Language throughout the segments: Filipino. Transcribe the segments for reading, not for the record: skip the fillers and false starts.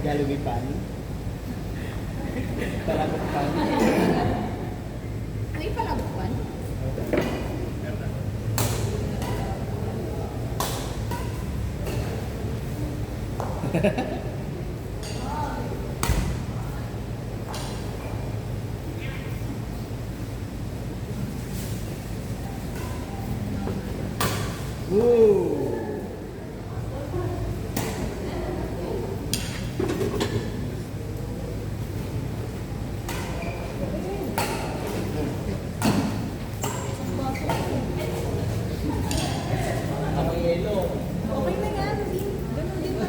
Jollibee pan. Palabok pan. Ano yung palabok pan? Ooh. Okay na yan. Ganun din ba?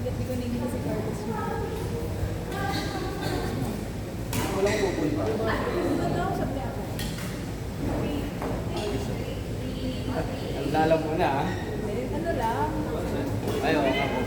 Hindi ko ningin si Carlos. Walang pupunta. Ano daw? Sabi ako. Alam mo na ah. Ano lang? Ayaw ako.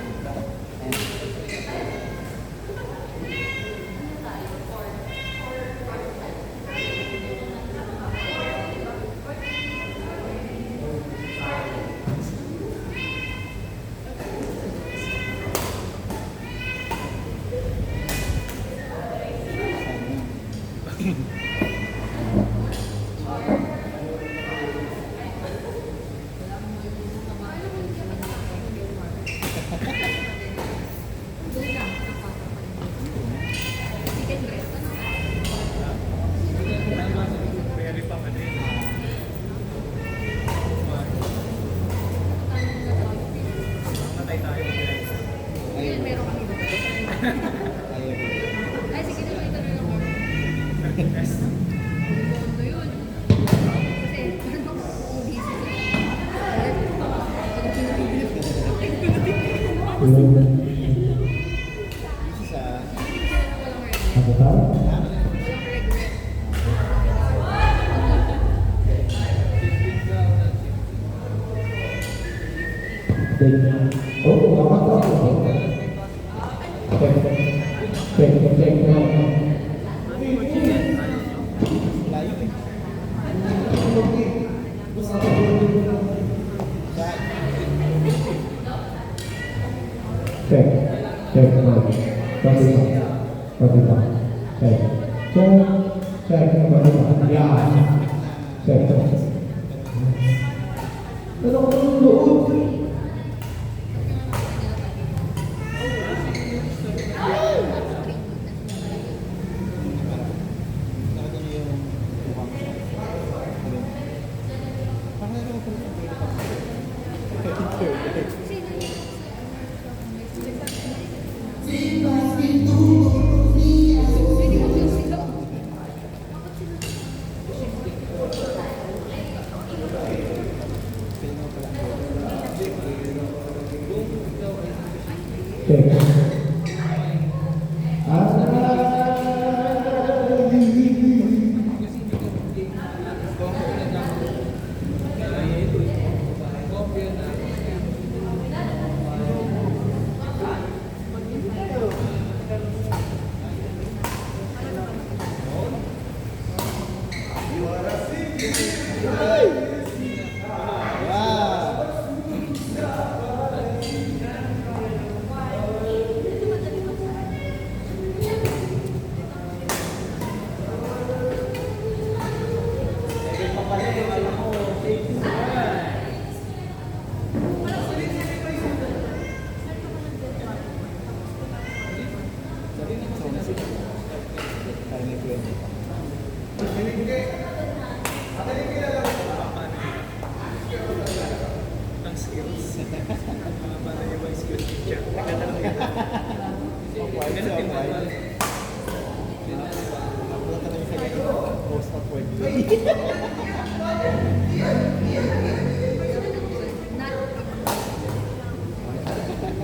Ayun, meron kami dito. Ayaw. Ay, sige na, ituloy lang kami. Ano yun? Kasi, ano, busy sila. Isa. Walang regret. Layo eh. Check, check, mic. Copy that. Copy that. Check. Check, copy that. Yeah. Check, check. Ano ko yung loob? Nakita niyo yung mukhang ko. Parang ano ko Check.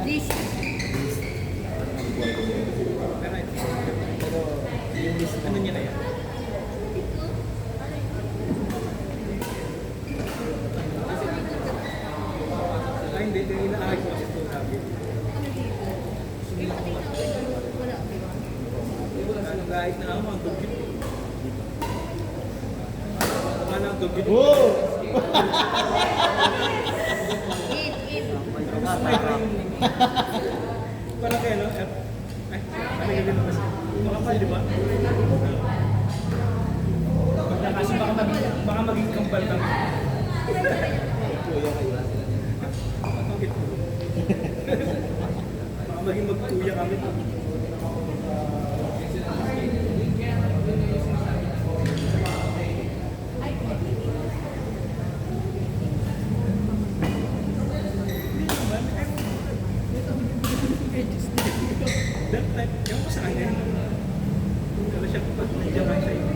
This. Hindi, inaayos ko kasi ito sabi. Ano kahit na ako, ang tugit. Ano ang tugit? Oh! Parang kaya, no? Ay, kami gabi naman. Makapal, di ba? Kasi baka maging kampal kami. Kuya kayo. Bakit? Baka maging magtuya kami. That time, ewan ko sa kanya. Kala siya pag nandiyan ka siya yun.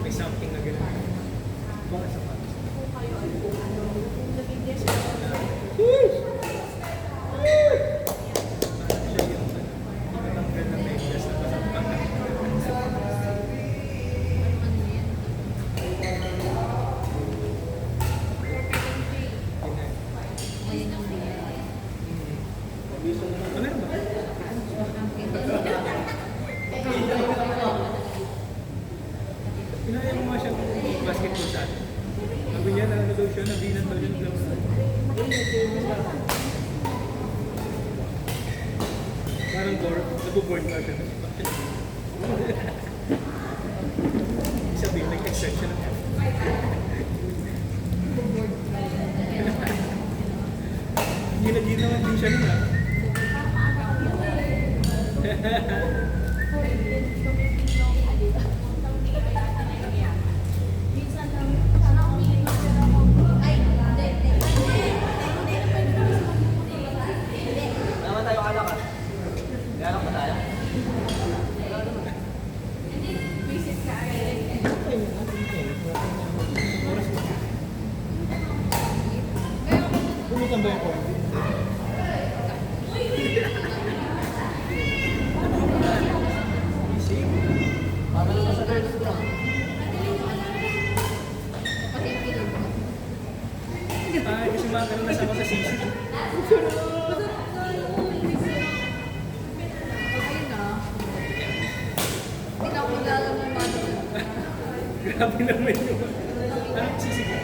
May something na gano'n. Baka sa mga. Siya yung tinatanggal na medyas na kasampahan. Ano yun ba? Pinaya mo nga siya ng basketball sa atin. Sabi niya na ano daw siya, nabinan daw yung gloves. Parang board, nabuboard nga siya. Sabihin, nag-exception na. Ginawa din siya nila. Naman tayo kalakad. Kaya lang ba tayo? Bumutan ba yung corn? Babalo ka sa girls bro. Ay, kasi magkaroon na ako sa sisi. Grabe naman yun. Anong sisi ko?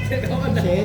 Teka ako na. Shell?